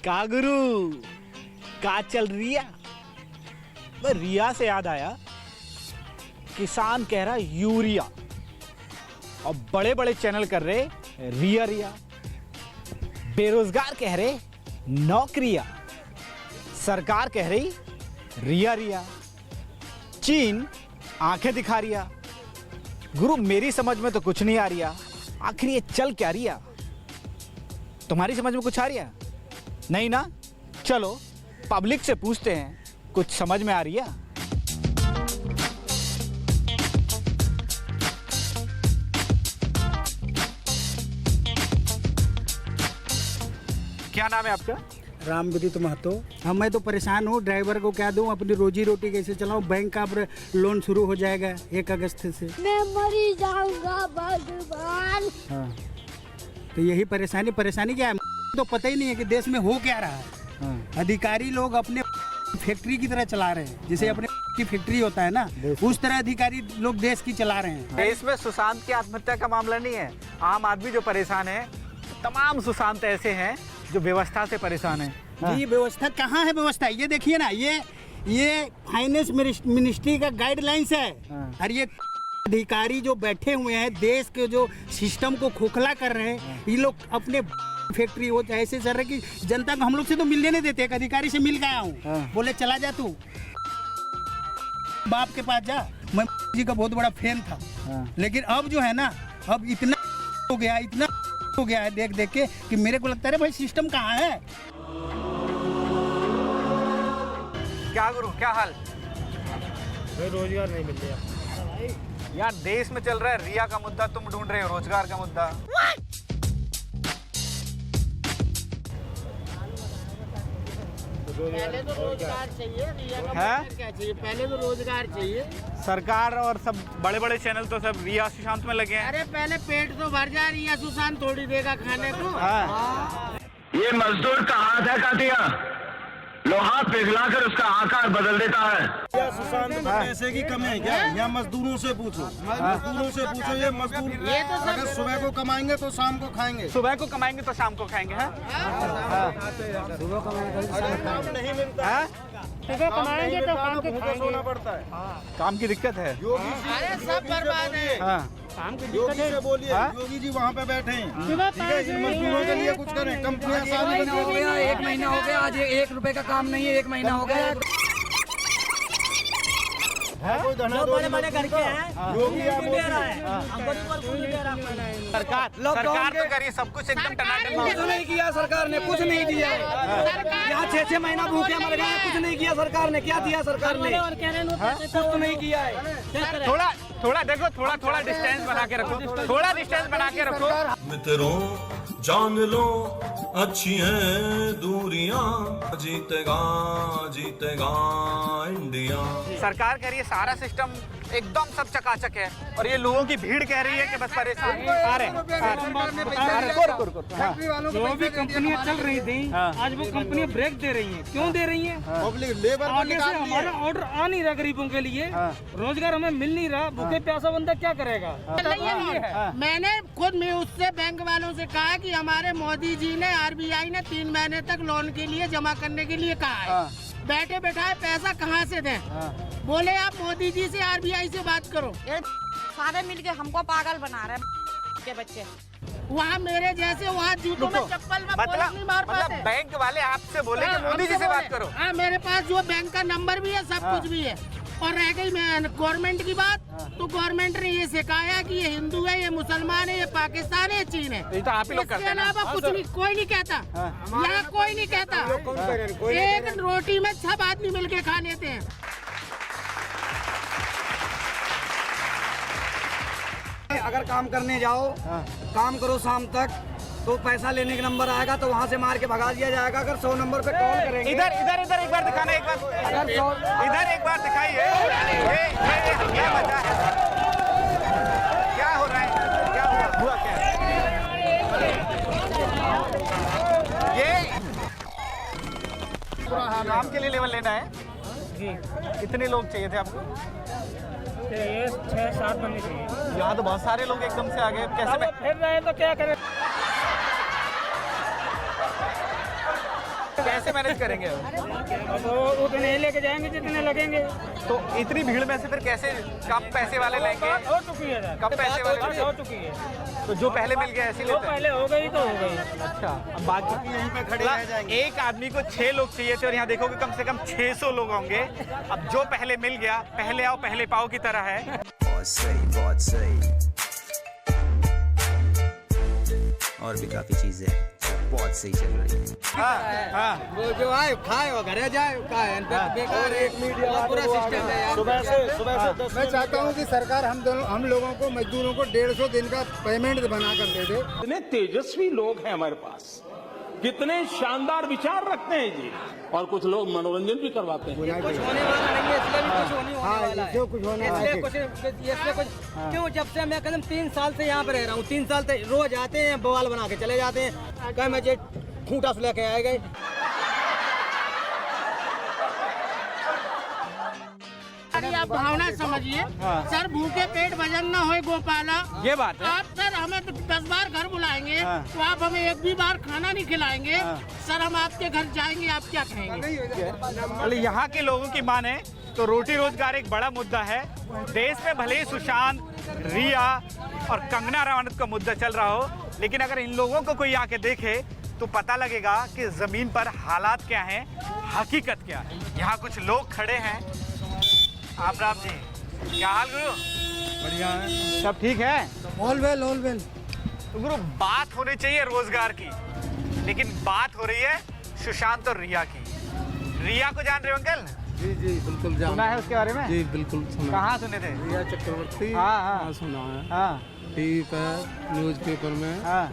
का गुरु का चल रिया। मैं रिया से याद आया, किसान कह रहा यूरिया और बड़े बड़े चैनल कर रहे रिया रिया। बेरोजगार कह रहे नौकरिया, सरकार कह रही रिया रिया। चीन आंखें दिखा रिया। गुरु मेरी समझ में तो कुछ नहीं आ रिया, आखिर ये चल क्या रिया। तुम्हारी समझ में कुछ आ रिया? नहीं ना? चलो पब्लिक से पूछते हैं, कुछ समझ में आ रही है? क्या नाम है आपका? राम विदित महतो। हम मैं तो परेशान हूँ, ड्राइवर को क्या दूँ, अपनी रोजी रोटी कैसे चलाऊँ। बैंक का लोन शुरू हो जाएगा 1 अगस्त से। मैं मरी जाऊंगा भगवान। हाँ, तो यही परेशानी क्या है, तो पता ही नहीं है कि देश में हो क्या रहा है। हाँ। अधिकारी लोग अपने फैक्ट्री की तरह चला रहे हैं, जैसे अपने की फैक्ट्री होता है ना, उस तरह अधिकारी लोग देश की चला रहे हैं। देश में सुशांत की आत्महत्या का मामला नहीं है, आम आदमी जो परेशान है, तमाम सुशांत ऐसे हैं जो व्यवस्था से परेशान है। ये व्यवस्था कहाँ है? व्यवस्था ये देखिए ना, ये फाइनेंस मिनिस्ट्री का गाइडलाइंस है। और ये अधिकारी जो बैठे हुए हैं, देश के जो सिस्टम को खोखला कर रहे हैं, ये लोग अपने फैक्ट्री हो ऐसे सर कि जनता को हम लोग से तो मिलने नहीं देते। एक अधिकारी से मिल गया हूँ, बोले चला जा तू बाप के पास जा। मैं जी का बहुत बड़ा फैन था, लेकिन अब जो है ना, अब इतना हो गया है देख देख के कि मेरे को लगता है भाई सिस्टम कहाँ है। क्या गुरु, क्या हाल? भाई रोजगार नहीं मिल रहा यार। देश में चल रहा है रिया का मुद्दा, तुम ढूंढ रहे हो रोजगार का मुद्दा। पहले तो रोजगार चाहिए, रिया का मतलब क्या चाहिए? पहले तो रोजगार चाहिए। सरकार और सब बड़े बड़े चैनल तो सब रिया सुशांत में लगे हैं। अरे पहले पेट तो भर जा, रिया सुशांत थोड़ी देगा खाने को। ये मजदूर का हाथ है कातिया, लोहा पिघलाकर उसका आकार बदल देता है। सुशांत में पैसे की कमी है क्या? या मजदूरों से पूछो, ये मजदूर ये तो अगर सुबह को कमाएंगे तो शाम को खाएंगे, सुबह को कमाएंगे तो शाम को खाएंगे। नहीं मिलता है, सुबह कमाएंगे तो शाम को भूखे सोना पड़ता है। काम की दिक्कत है। अरे सब बर्बाद है। योगी से बोलिए, योगी जी वहाँ पे बैठे हैं, ठीक है, इन मजदूरों के लिए कुछ करें। कंपनियां सारी हो गया, 1 महीना हो गया, आज 1 रुपए का काम नहीं है, 1 महीना हो गया। कोई बड़े करके हैं, योगी आप सरकार तो करिए सब कुछ एकदम टनाटन। कुछ नहीं किया सरकार ने, कुछ नहीं दिया। यहाँ 6-6 महीना भूखे मर गए, कुछ नहीं किया सरकार ने। क्या दिया सरकार ने? कुछ तो नहीं किया है। थोड़ा देखो, थोड़ा डिस्टेंस बना के रखो, थोड़ा डिस्टेंस बना के रखो। मित्रों जान लो अच्छी हैं दूरियां, जीतेगा इंडिया। सरकार कह रही है सारा सिस्टम एकदम सब चकाचक है, और ये लोगों की भीड़ कह रही है कि बस परेशान आ रहे हैं। जो भी कंपनियां चल रही थी, आज वो कंपनियां ब्रेक दे रही हैं। क्यों दे रही हैं? पब्लिक लेबर आगे से हमारा ऑर्डर आ नहीं रहा गरीबों के लिए, रोजगार हमें मिल नहीं रहा, भूखे प्यासा बंदा क्या करेगा? मैंने खुद में उससे बैंक वालों से कहा कि हमारे मोदी जी ने, RBI ने 3 महीने तक लोन के लिए जमा करने के लिए कहा है। बैठे बैठाए पैसा कहाँ से दें? बोले आप मोदी जी से, RBI से बात करो। सारे मिलके हमको पागल बना रहे हैं के बच्चे। वहाँ मेरे जैसे वहाँ जूतों में चप्पल में पुलिस नहीं मार पाते। बैंक वाले आपसे बोले कि मोदी जी से बात करो। हाँ, मेरे पास जो बैंक का नंबर भी है, सब कुछ भी है। और रह गई गवर्नमेंट की बात, तो गवर्नमेंट ने ये सिखाया कि ये हिंदू है, ये मुसलमान है, ये पाकिस्तान है, ये चीन है। ये तो आप ही लोग करते हैं ना। इसके अलावा कुछ नहीं, कोई नहीं कहता। यहाँ कोई नहीं कहता। एक रोटी में 6 आदमी मिलके खा लेते हैं। अगर काम करने जाओ, काम करो शाम तक, तो पैसा लेने का नंबर आएगा तो वहाँ से मार के भगा दिया जाएगा। अगर 100 नंबर पे कॉल करेंगे, इधर एक बार दिखाना, एक बार इधर एक बार दिखाइए। ये वजह है, क्या हो रहा है, क्या हुआ क्या? ये काम के लिए लेवल लेना है जी। कितने लोग चाहिए थे आपको? 6-7 बनने चाहिए। यहाँ तो बहुत सारे लोग एकदम से आ गए, कैसे? फिर रहे तो क्या करें? कैसे मैनेज करेंगे? तो उतने लेके जाएंगे जितने लगेंगे। तो इतनी भीड़ में से फिर कैसे कम पैसे वाले लेंगे? हो चुकी है सर, कम पैसे वाले हो चुकी है। तो जो पहले मिल गया ऐसे तो लेते हैं? पहले हो गई तो हो गई। अच्छा, अब बाकी यहीं पे खड़े रह जाएंगे। एक आदमी को 6 लोग चाहिए थे और यहाँ देखोगे कम से कम 600 लोग होंगे। अब जो पहले मिल गया, पहले आओ पहले पाओ की तरह है। बहुत सही और भी काफी चीजें बहुत सही चल रही है। वो जो आए खाए वो घरे जाए बेकार है, पूरा सिस्टम है यार। सुबह से मैं चाहता हूँ कि सरकार हम लोगों को मजदूरों को 150 दिन का पेमेंट बना कर दे दे। कितने तेजस्वी लोग हैं हमारे पास, कितने शानदार विचार रखते हैं जी, और कुछ लोग मनोरंजन भी करवाते हैं। कुछ होने वाला नहीं है, इसलिए भी कुछ होने वाला है। जो कुछ होने वाला है। इसलिए कुछ क्यों, जब से मैं कदम 3 साल से यहाँ पे रह रहा हूँ, 3 साल से रोज आते हैं, बवाल बना के चले जाते हैं। कहीं मुझे खूंटा से लेके आए गए। अरे आप भावना समझिए सर, भूखे पेट भजन न होए गोपाला। ये बात है। आप सर हमें 10 बार घर बुलाएंगे तो आप हमें एक भी बार खाना नहीं खिलाएंगे। सर हम आपके घर जाएंगे, आप क्या कहेंगे? यहाँ के लोगों की माने तो रोटी रोजगार एक बड़ा मुद्दा है। देश में भले ही सुशांत, रिया और कंगना रनावत का मुद्दा चल रहा हो, लेकिन अगर इन लोगों को कोई आके देखे तो पता लगेगा कि जमीन पर हालात क्या हैं, हकीकत क्या है। यहाँ कुछ लोग खड़े हैं। आप राम जी, क्या हाल गुरु? बढ़िया है, सब ठीक है? ऑल वेल तो गुरु बात होनी चाहिए रोजगार की, लेकिन बात हो रही है सुशांत और रिया की। रिया को जान रहे हो अंकल? जी बिल्कुल सुना है उसके बारे में? जी बिल्कुल सुना। कहाँ सुने थे? रिया चक्रवर्ती। हाँ सुना है। हाँ टीवी पर, न्यूज़पेपर में हाँ।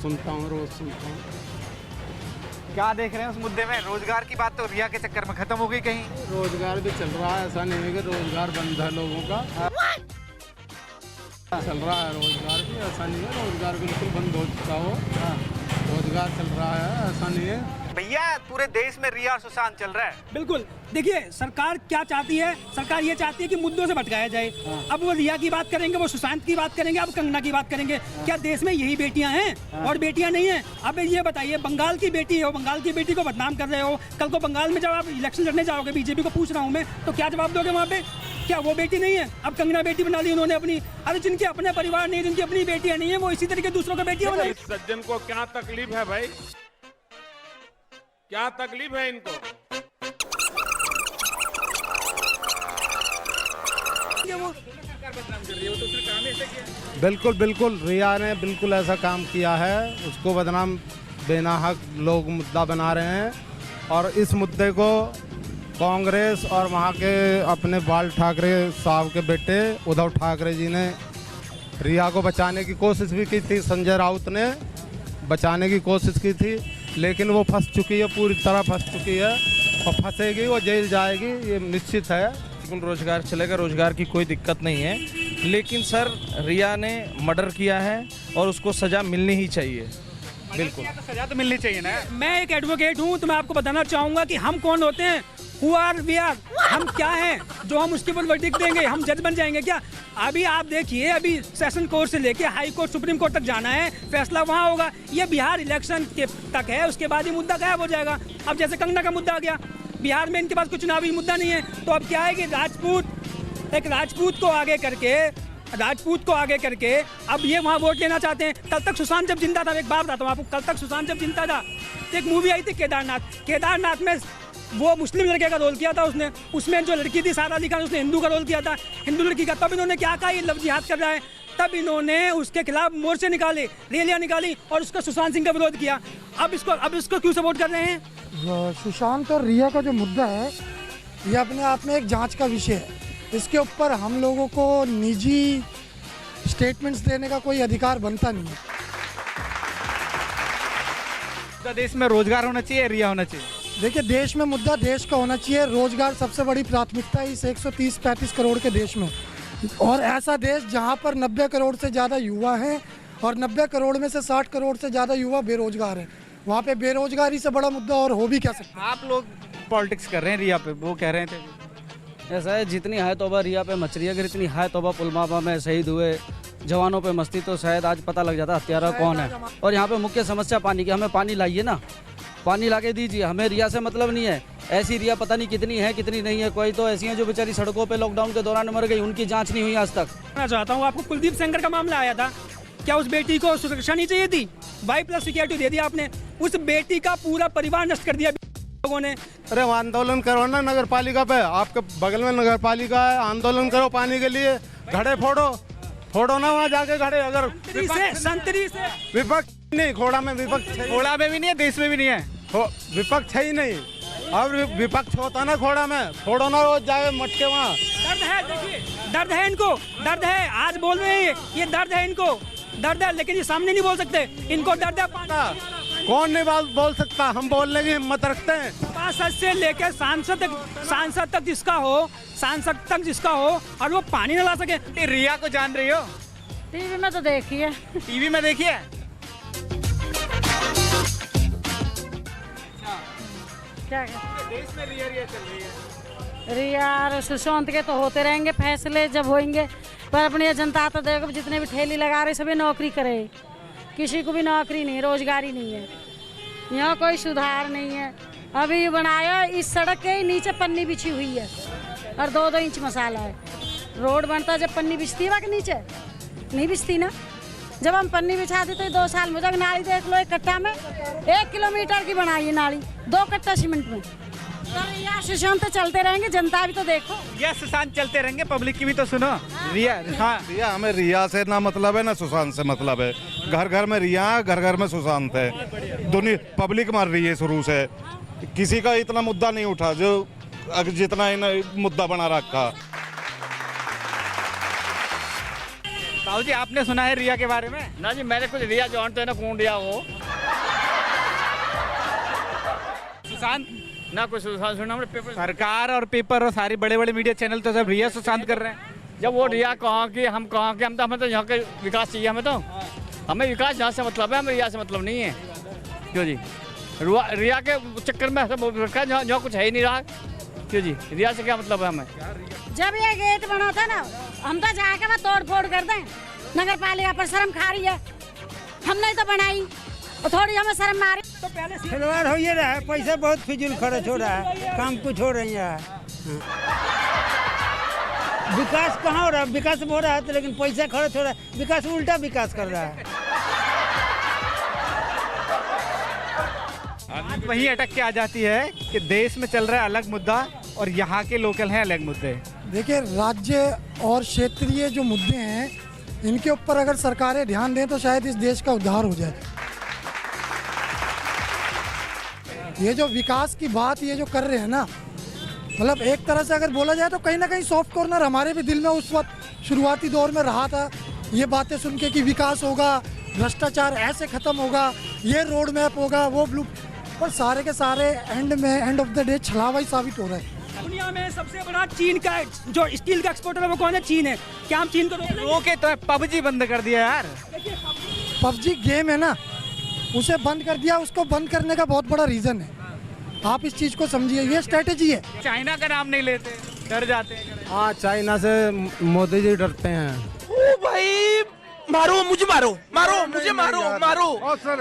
सुनता हूँ, रोज सुनता हूँ। क्या देख रहे हैं उस मुद्दे में? रोजगार की बात तो रिया के चक्कर में खत्म हो गई कहीं। रोजगार भी चल रहा है, ऐसा नहीं है कि रोजगार बंद है लोगों का। चल रहा है रोजगार भी, ऐसा नहीं है रोजगार बिल्कुल बंद हो चुका हो। रोजगार चल रहा है, ऐसा नहीं है। भैया पूरे देश में रिया और सुशांत चल रहा है। बिल्कुल, देखिए सरकार क्या चाहती है, सरकार ये चाहती है कि मुद्दों से भटकाया जाए। अब वो रिया की बात करेंगे, वो सुशांत की बात करेंगे, अब कंगना की बात करेंगे। क्या देश में यही बेटियां हैं और बेटियां नहीं हैं? अब ये बताइए, बंगाल की बेटी हो, बंगाल की बेटी को बदनाम कर रहे हो। कल को बंगाल में जब आप इलेक्शन लड़ने जाओगे, बीजेपी को पूछ रहा हूँ मैं, तो क्या जवाब दोगे वहाँ पे? क्या वो बेटी नहीं है? अब कंगना बेटी बना ली उन्होंने अपनी। अरे जिनके अपने परिवार नहीं, जिनकी अपनी बेटियां नहीं है, वो इसी तरीके दूसरों की बेटियां बनाई। सज्जन को क्या तकलीफ है भाई, क्या तकलीफ है इनको? बिल्कुल रिया ने बिल्कुल ऐसा काम किया है, उसको बदनाम बेनाहक लोग मुद्दा बना रहे हैं। और इस मुद्दे को कांग्रेस और वहाँ के अपने बाल ठाकरे साहब के बेटे उद्धव ठाकरे जी ने रिया को बचाने की कोशिश भी की थी। संजय राउत ने बचाने की कोशिश की थी, लेकिन वो फंस चुकी है, पूरी तरह फंस चुकी है और फंसेगी, वो जेल जाएगी, ये निश्चित है। बिल्कुल रोजगार चलेगा, रोजगार की कोई दिक्कत नहीं है, लेकिन सर रिया ने मर्डर किया है और उसको सजा मिलनी ही चाहिए। बिल्कुल सजा तो मिलनी चाहिए ना। मैं एक एडवोकेट हूँ, तो मैं आपको बताना चाहूँगा कि हम कौन होते हैं, हु आर वी आर, हम क्या हैं जो हम उसके ऊपर वर्डिक्ट देंगे? हम जज बन जाएंगे क्या? अभी आप देखिए, अभी सेशन कोर्ट से लेके हाई कोर्ट, सुप्रीम कोर्ट तक जाना है, फैसला वहाँ होगा। ये बिहार इलेक्शन के तक है, उसके बाद ये मुद्दा गायब हो जाएगा। अब जैसे कंगना का मुद्दा आ गया, बिहार में इनके पास कोई चुनावी मुद्दा नहीं है, तो अब क्या है कि एक राजपूत को आगे करके अब ये वहाँ वोट लेना चाहते हैं। कल तक सुशांत जब जिंदा था, एक बात बताता हूँ आपको, कल तक सुशांत जब जिंदा था, एक मूवी आई थी केदारनाथ में वो मुस्लिम लड़के का रोल किया था उसने, उसमें जो लड़की थी सारा अली खान, उसने हिंदू का रोल किया था, हिंदू लड़की का। तब इन्होंने क्या कहा, ये लव जिहाद कर रहा है, तब इन्होंने उसके खिलाफ मोर्चे निकाले, रैलियां निकाली और उसका सुशांत सिंह का विरोध किया। अब इसको क्यों सपोर्ट कर रहे हैं? सुशांत और रिया का जो मुद्दा है, ये अपने आप में एक जांच का विषय है। इसके ऊपर हम लोगों को निजी स्टेटमेंट्स देने का कोई अधिकार बनता नहीं है। देश में रोजगार होना चाहिए, रिया होना चाहिए। देखिए, देश में मुद्दा देश का होना चाहिए। रोजगार सबसे बड़ी प्राथमिकता है इस 130-135 करोड़ के देश में, और ऐसा देश जहां पर 90 करोड़ से ज़्यादा युवा हैं और 90 करोड़ में से 60 करोड़ से ज़्यादा युवा बेरोजगार हैं। वहाँ पे बेरोजगारी से बड़ा मुद्दा और हो भी क्या सकता है? आप लोग पॉलिटिक्स कर रहे हैं रिया पे, वो कह रहे थे ऐसा है, जितनी हाय तौबा रिया पे मच रही है, अगर इतनी हाय तौबा पुलवामा में शहीद हुए जवानों पे मस्ती, तो शायद आज पता लग जाता हत्यारा कौन है। और यहाँ पे मुख्य समस्या पानी की, हमें पानी लाइए ना, पानी लाके दीजिए, हमें रिया से मतलब नहीं है। ऐसी रिया पता नहीं कितनी है कितनी नहीं है, कोई तो ऐसी हैं जो बेचारी सड़कों पे लॉकडाउन के दौरान मर गई, उनकी जांच नहीं हुई आज तक। मैं चाहता हूँ, आपको कुलदीप सेंगर का मामला आया था, क्या उस बेटी को सुरक्षा नहीं चाहिए थी? Y+ सिक्योरिटी दे दिया आपने, उस बेटी का पूरा परिवार नष्ट कर दिया लोगों ने। अरे आंदोलन करो ना नगर पालिका पे, आपके बगल में नगर पालिका है, आंदोलन करो पानी के लिए, घड़े फोड़ो ना वहाँ जाके घड़े। अगर संतरी से विपक्ष नहीं, खोड़ा में विपक्ष, खोड़ा में भी नहीं है, देश में भी नहीं है, विपक्ष है ही नहीं। अब विपक्ष होता ना खोड़ा में, फोड़ो ना रोज जाए मटके वहाँ। दर्द है, देखिए दर्द है इनको, दर्द है, आज बोल रहे हैं ये दर्द है इनको, दर्द है, लेकिन ये सामने नहीं बोल सकते, इनको दर्द है। कौन नहीं बोल सकता, हम बोलने की हिम्मत रखते हैं। पार्षद से लेकर सांसद तक जिसका हो और वो पानी न ला सके। रिया को जान रही हो? टीवी में तो देखी है। टीवी में देखी है? क्या देश में रिया चल रही है। रिया और सुशांत के तो होते रहेंगे फैसले जब होंगे, पर अपनी जनता तो देखो जितने भी ठेली लगा रहे सभी नौकरी करे, किसी को भी नौकरी नहीं, रोजगारी नहीं है, यहाँ कोई सुधार नहीं है। अभी बनाया इस सड़क के नीचे पन्नी बिछी हुई है और 2-2 इंच मसाला है। रोड बनता जब पन्नी बिछती है के नीचे नहीं बिछती ना, जब हम पन्नी बिछाती तो 2 साल में। नाली देख लो, एक कट्टा में 1 किलोमीटर की बनाई है नाली, 2 कट्टा सीमेंट में। तो रिया सुशांत चलते रहेंगे, जनता भी तो देखो। ये सुशांत चलते रहेंगे, पब्लिक की भी तो सुनो। रिया, हाँ रिया, हमें रिया से ना मतलब है ना सुशांत से मतलब है। घर घर में रिया, घर घर में सुशांत है। दुनिया पब्लिक मर रही है शुरू से, किसी का इतना मुद्दा नहीं उठा जो जितना इन मुद्दा बना रखा। ताऊ जी, आपने सुना है रिया के बारे में? ना जी, मैंने कुछ रिया जानते हैं ना, कौन रिया वो। सुशांत ना कुछ सुशांत सुना हमने। पेपर सरकार और पेपर और सारे बड़े बड़े मीडिया चैनल तो सब रिया सुशांत कर रहे हैं। जब वो रिया कहाँ की, हम कहाँ के, हमें तो यहाँ के विकास चाहिए। हमें विकास यहाँ से मतलब है, हमें रिया से मतलब नहीं है। क्यों जी, रिया के चक्कर में यहाँ कुछ है ही नहीं रहा। क्यों जी, रिया से क्या मतलब है हमें? जब ये गेट बना था ना, हम तो जाके वहाँ तोड़ फोड़ कर दें। नगर पालिका पर शर्म खा रही है, हमने तो बनाई और थोड़ी हमें शर्म मारी। तो पहले खिलवाड़ हो ये रहा है, पैसा बहुत फिजूल खर्च हो रहा है, काम कुछ हो रही है। विकास कहाँ हो रहा है? विकास हो रहा है तो, लेकिन पैसा खर्च हो रहा है, विकास उल्टा विकास कर रहा है। बात वही अटक के आ जाती है कि देश में चल रहा है अलग मुद्दा और यहाँ के लोकल हैं अलग मुद्दे। देखिए, राज्य और क्षेत्रीय जो मुद्दे हैं, इनके ऊपर अगर सरकारें ध्यान दें तो शायद इस देश का उद्धार हो जाए। ये जो विकास की बात ये जो कर रहे हैं ना, मतलब एक तरह से अगर बोला जाए तो कहीं ना कहीं सॉफ्ट कॉर्नर हमारे भी दिल में उस वक्त शुरुआती दौर में रहा था। ये बातें सुन के कि विकास होगा, भ्रष्टाचार ऐसे खत्म होगा, ये रोड मैप होगा, वो ब्लू, पर सारे के सारे एंड ऑफ द डे छलावा ही साबित हो रहा है। दुनिया में सबसे बड़ा चीन का जो स्टील का एक्सपोर्टर है वो कौन है? चीन है। क्या हम चीन को रोके? तो पबजी बंद कर दिया यार। पबजी गेम है ना, उसे बंद कर दिया। उसको बंद करने का बहुत बड़ा रीजन है, आप इस चीज को समझिए, ये स्ट्रेटेजी है। चाइना का नाम नहीं लेते, डर जाते हैं। हाँ, चाइना से मोदी जी डरते हैं। ओ भाई, मारो मुझे, मारो मुझे, मारो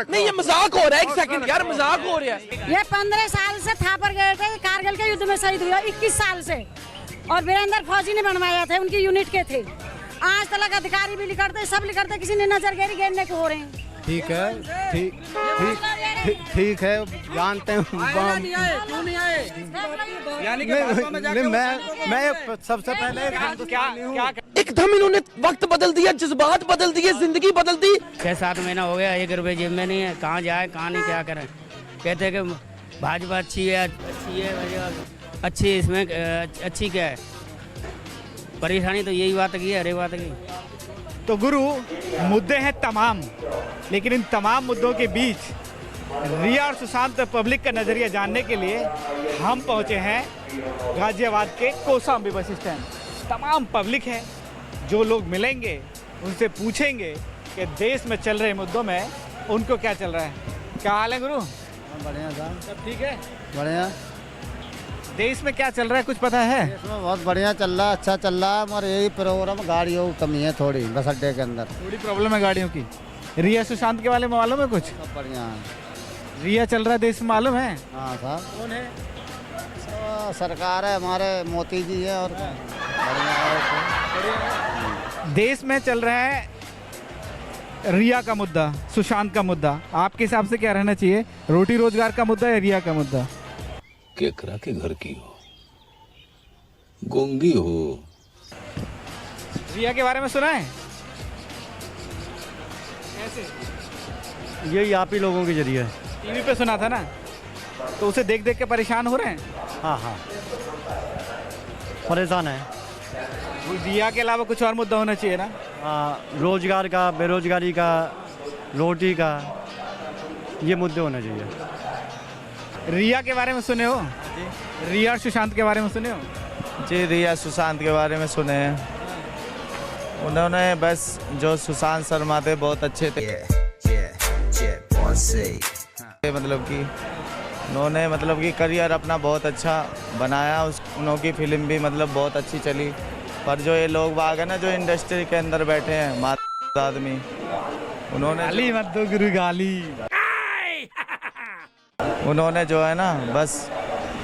नहीं, ये मजाक हो रहा है। 1 सेकंड यार, मजाक हो रहा है। ये 15 साल से था पर गए थे, कारगिल के युद्ध में शहीद हुआ 21 साल से, और वीरेंद्र फौजी ने बनवाया थे, उनकी यूनिट के थे। आज तक अधिकारी भी लिखते, सब लिखते, किसी ने नजरगेरी गिरने को हो रहे हैं। ठीक है, ठीक है, जानते हैं। क्यों नहीं आए? मैं सबसे पहले क्या एकदम इन्होंने वक्त बदल दिया, जज्बात बदल दिए, जिंदगी बदल दी। 6-7 महीना हो गया, 1 रुपये जेब में नहीं है, कहाँ जाए कहाँ नहीं, क्या करें। कहते हैं कि भाजपा अच्छी है, अच्छी इसमें अच्छी क्या है, परेशानी तो यही बात की है, हर बात की। तो गुरु, मुद्दे हैं तमाम, लेकिन इन तमाम मुद्दों के बीच रिया और सुशांत पब्लिक का नज़रिया जानने के लिए हम पहुंचे हैं गाजियाबाद के कौशाम्बी बस स्टैंड। तमाम पब्लिक है, जो लोग मिलेंगे उनसे पूछेंगे कि देश में चल रहे मुद्दों में उनको क्या चल रहा है। क्या हाल है गुरु? बढ़िया साहब, सब ठीक है, बढ़िया। देश में क्या चल रहा है कुछ पता है? देश में बहुत बढ़िया चल रहा है, अच्छा चल रहा है, मगर यही प्रॉब्लम गाड़ियों की कमी है थोड़ी, बस अड्डे के अंदर थोड़ी प्रॉब्लम है गाड़ियों की। रिया सुशांत के वाले मालूम है कुछ? सब बढ़िया है। रिया चल रहा है देश में, मालूम है? हाँ साहब। कौन है? सरकार है हमारे मोदी जी है और देश में चल रहा है रिया का मुद्दा, सुशांत का मुद्दा। आपके हिसाब से क्या रहना चाहिए, रोटी रोजगार का मुद्दा या रिया का मुद्दा? केकरा के घर की हो, गूंगी हो। रिया के बारे में सुना है? कैसे? यही आप ही लोगों के जरिए। टीवी पे सुना था ना, तो उसे देख देख के परेशान हो रहे हैं। हाँ हाँ, परेशान है। रिया के अलावा कुछ और मुद्दा होना चाहिए ना? रोजगार का, बेरोजगारी का, रोटी का, ये मुद्दे होने चाहिए। रिया के बारे में सुने हो? रिया और सुशांत के बारे में सुने हो? जी, रिया सुशांत के बारे में सुने हैं। उन्होंने बस जो सुशांत शर्मा थे बहुत अच्छे थे, मतलब कि उन्होंने मतलब कि करियर अपना बहुत अच्छा बनाया। उनकी फिल्म भी मतलब बहुत अच्छी चली। पर जो ये लोग बाग है ना, जो इंडस्ट्री के अंदर बैठे हैं माता आदमी, उन्होंने गाली मत दो गुरु, गाली। उन्होंने जो है ना, बस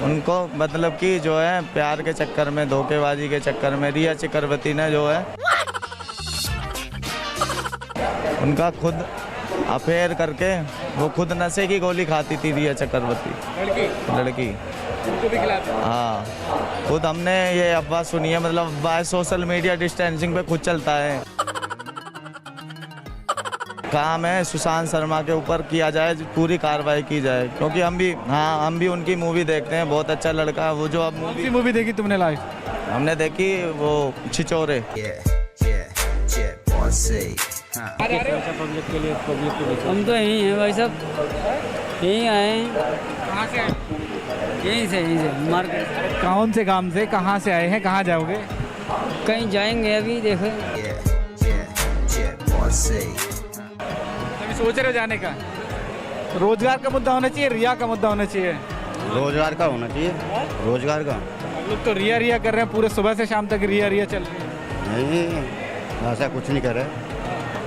उनको मतलब कि जो है प्यार के चक्कर में, धोखेबाजी के चक्कर में, रिया चक्रवर्ती ने जो है उनका खुद अफेयर करके वो खुद नशे की गोली खाती थी रिया चक्रवर्ती लड़की। हाँ, खुद हमने ये अफवाह सुनी है, मतलब अफवाह सोशल मीडिया डिस्टेंसिंग पे खुद चलता है। काम है सुशांत शर्मा के ऊपर किया जाए, पूरी कार्रवाई की जाए, क्योंकि हम भी उनकी मूवी देखते हैं। बहुत अच्छा लड़का है वो। जो अब मूवी देखी तुमने लाइव? हमने देखी वो छिचोरे। हम तो यहीं हैं भाई साहब, यहीं आए हैं। कहाँ से आए? यहीं से मार्केट। कौन से काम से, कहाँ से आए हैं, कहाँ जाओगे? कहीं जाएंगे अभी, देखो। अभी सोच रहे हो जाने का? रोजगार का मुद्दा होना चाहिए, रिया का मुद्दा होना चाहिए? रोजगार का होना चाहिए, रोजगार का। लोग तो रिया रिया कर रहे हैं, पूरे सुबह से शाम तक रिया रिया चल रही है। नहीं, ऐसा कुछ नहीं कर रहे।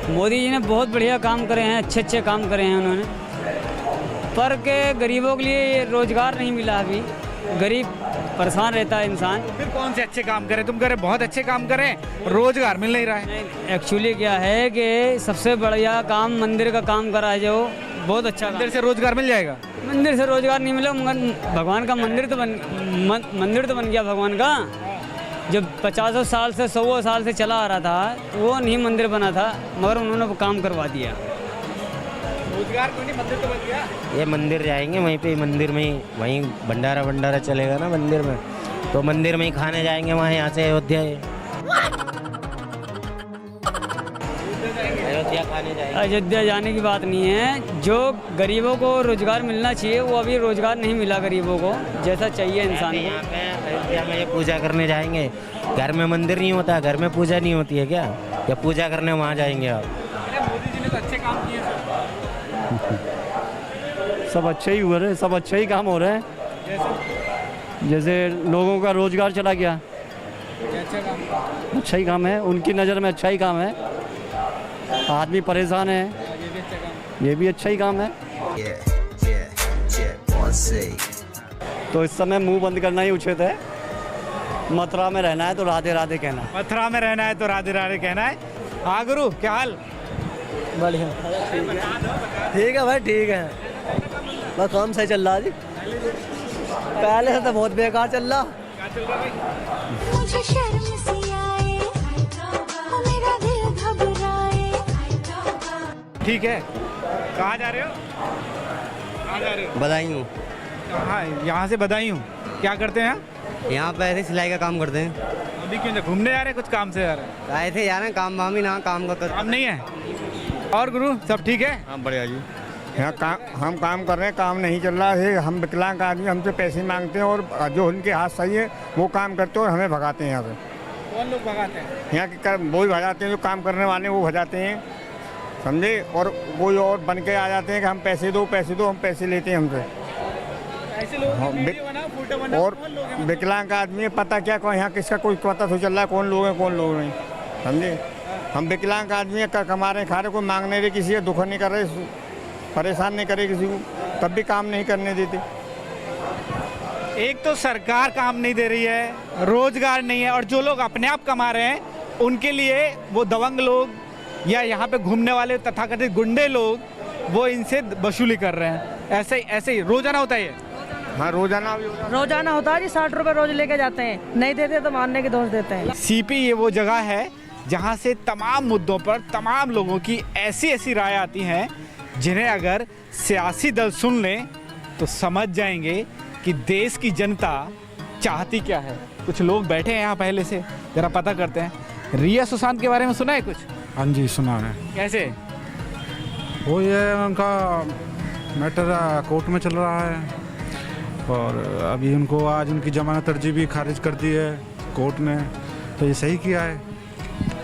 मोदी जी ने बहुत बढ़िया काम करे हैं, अच्छे अच्छे काम करे हैं उन्होंने। पर के गरीबों के लिए रोजगार नहीं मिला अभी, गरीब परेशान रहता है इंसान। फिर कौन से अच्छे काम करें? तुम कह रहे बहुत अच्छे काम करें, रोजगार मिल नहीं रहा है। एक्चुअली क्या है कि सबसे बढ़िया काम मंदिर का काम करा है, जो बहुत अच्छा। मंदिर से रोजगार मिल जाएगा? मंदिर से रोजगार नहीं मिला, मगर भगवान का मंदिर तो बन गया भगवान का। जब 50 साल से 100 साल से चला आ रहा था, वो नहीं मंदिर बना था, मगर उन्होंने वो काम करवा दिया। रोजगार क्यों नहीं, मंदिर तो बन गया। ये मंदिर जाएंगे, वहीं पे मंदिर में ही वहीं भंडारा चलेगा ना मंदिर में, तो मंदिर में ही खाने जाएंगे वहाँ, यहाँ से अयोध्या खाने जाएंगे। अयोध्या जाने की बात नहीं है। जो गरीबों को रोजगार मिलना चाहिए, वो अभी रोजगार नहीं मिला गरीबों को, जैसा चाहिए इंसान को। यहाँ पे अयोध्या में ये पूजा करने जाएंगे, घर में मंदिर नहीं होता, घर में पूजा नहीं होती है क्या? या पूजा करने वहाँ जाएंगे आप? मोदी जी ने तो अच्छे काम किए सब अच्छे ही हुए रहे, सब अच्छे ही काम हो रहे हैं। जैसे लोगों का रोजगार चला गया, अच्छा ही काम है, उनकी नज़र में अच्छा ही काम है। आदमी परेशान है, ये भी अच्छा ही काम है। तो इस समय मुंह बंद करना ही उचित है। मथुरा में रहना है तो राधे राधे कहना है। मथुरा में रहना है तो राधे राधे कहना है। हाँ गुरु, क्या हाल? बढ़िया, ठीक है भाई, ठीक है। बस काम सही चल रहा है जी, पहले से तो बहुत बेकार चल रहा। मुझे शर्म सी आए, मेरा दिल घबराए। ठीक है, कहाँ जा रहे हो? कहाँ जा रहे हो? बधाई हूँ। कहाँ? यहाँ से बधाई हूँ। क्या करते हैं यहाँ पे ऐसे सिलाई का काम करते हैं। अभी क्यों घूमने जा रहे हैं, कुछ काम से जा रहे हैं? ऐसे जा रहे हैं, काम वाम ही ना, काम का काम नहीं है। और गुरु सब ठीक है? हाँ बढ़िया जी। यहाँ हम काम कर रहे हैं, काम नहीं चल रहा है। हम विकलांग आदमी, हमसे पैसे मांगते हैं और जो उनके हाथ सही है वो काम करते हैं और हमें भगाते हैं यहाँ से। कौन लोग भगाते हैं? यहाँ के वो ही भगाते हैं, जो काम करने वाले वो भगाते हैं, समझे। और कोई और बन के आ जाते हैं कि हम पैसे दो, हम पैसे लेते हैं हमसे। और विकलांग आदमी पता क्या कौन यहाँ किसका कोई पता तो चल रहा है, कौन लोग हैं कौन लोग नहीं, समझे। हम विकलांग आदमी कमा रहे खा रहे, कोई मांग नहीं रहे, किसी का दुख नहीं कर रहे, परेशान नहीं करे किसी को। तब भी काम नहीं करने देते। एक तो सरकार काम नहीं दे रही है, रोजगार नहीं है, और जो लोग अपने आप कमा रहे हैं उनके लिए वो दबंग लोग या यहाँ पे घूमने वाले तथाकथित गुंडे लोग वो इनसे वसूली कर रहे हैं। ऐसे ही रोजाना होता है ये। हाँ, रोजाना होता है जी। 60 रुपए रोज लेके जाते हैं, नहीं देते तो मारने के दोष देते हैं। सीपी ये वो जगह है जहाँ से तमाम मुद्दों पर तमाम लोगों की ऐसी राय आती हैं जिन्हें अगर सियासी दल सुन लें तो समझ जाएंगे कि देश की जनता चाहती क्या है। कुछ लोग बैठे हैं यहाँ पहले से, जरा पता करते हैं। रिया सुशांत के बारे में सुना है कुछ? हाँ जी, सुना है। कैसे? वो ये उनका मैटर कोर्ट में चल रहा है और अभी उनको आज उनकी जमानत अर्जी भी खारिज कर दी है कोर्ट ने, तो ये सही किया है।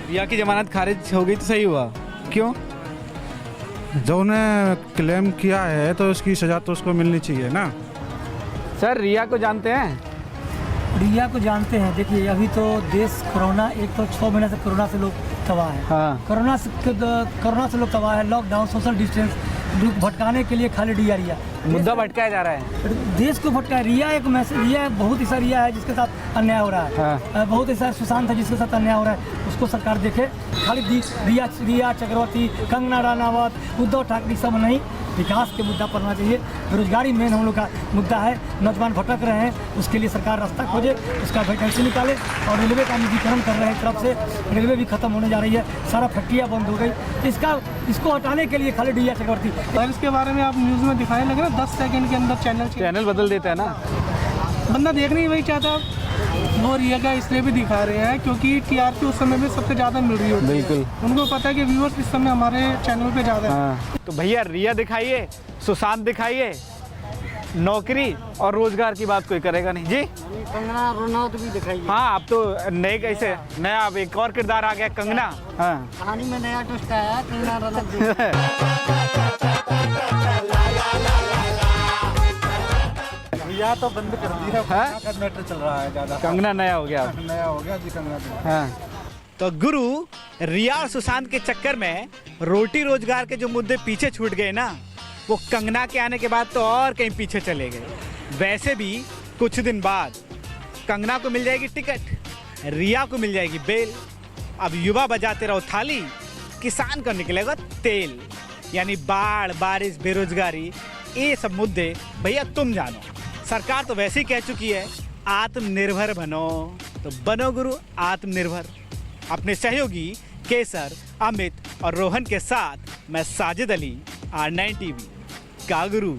रिया की जमानत खारिज हो गई तो सही हुआ, क्यों? जो उन्हें क्लेम किया है तो उसकी सज़ा तो उसको मिलनी चाहिए ना। सर, रिया को जानते हैं? रिया को जानते हैं। देखिए, अभी तो देश कोरोना, एक तो 6 महीने से कोरोना से लोग तबाह है। हाँ। कोरोना से लोग तबाह है। लॉकडाउन, सोशल डिस्टेंस भटकाने के लिए खाली रिया मुद्दा भटकाया जा रहा है, देश को भटकाया। रिया एक मैसेज, रिया बहुत ऐसा रिया है जिसके साथ अन्याय हो रहा है। हाँ। बहुत ऐसा सुशांत है जिसके साथ अन्याय हो रहा है, उसको सरकार देखे। खाली रिया चक्रवर्ती, कंगना रनावत, उद्धव ठाकरे सब नहीं, विकास के मुद्दा पर होना चाहिए। बेरोजगारी मेन हम लोग का मुद्दा है। नौजवान भटक रहे हैं, उसके लिए सरकार रास्ता खोजे, उसका वैकेंसी निकाले। और रेलवे का निजीकरण कर रहे हैं, तरफ से रेलवे भी खत्म होने जा रही है, सारा फैक्ट्रियाँ बंद हो गई। इसको हटाने के लिए खाली रिया चक्रवर्ती। और इसके बारे में आप न्यूज़ में दिखाने लगे ना, 10 सेकंड के अंदर चैनल बदल देता है ना। बंदा देखने ही वही चाहता। वो रिया का इसलिए भी दिखा रहे हैं क्योंकि टीआरपी उस समय में सबसे ज़्यादा मिल रही होती है। बिल्कुल, उनको पता है कि व्यूअर्स इस समय हमारे चैनल पे ज़्यादा है। हाँ। तो भैया, रिया दिखाइए, सुशांत दिखाइए, नौकरी और रोजगार की बात कोई करेगा नहीं जी। कंगना रनौत भी दिखाइए। हाँ, अब तो नए कैसे नया अब एक और किरदार आ गया, कंगना। हाँ, कहानी में नया ट्विस्ट आया, कंगना रनौत। रिया तो बंद कर दी है। हाँ? मैटर चल रहा है ज़्यादा। कंगना नया हो गया। नया हो गया जी, कंगना। हाँ। तो गुरु, रिया और सुशांत के चक्कर में रोटी रोजगार के जो मुद्दे पीछे छूट गए ना, वो कंगना के आने के बाद तो और कहीं पीछे चले गए। वैसे भी कुछ दिन बाद कंगना को मिल जाएगी टिकट, रिया को मिल जाएगी बेल। अब युवा बजाते रहो थाली, किसान को निकलेगा तेल। यानी बाढ़, बारिश, बेरोजगारी, ये सब मुद्दे भैया तुम जानो। सरकार तो वैसे ही कह चुकी है आत्मनिर्भर बनो, तो बनो गुरु आत्मनिर्भर। अपने सहयोगी केसर, अमित और रोहन के साथ मैं साजिद अली, R9 TV का गुरु।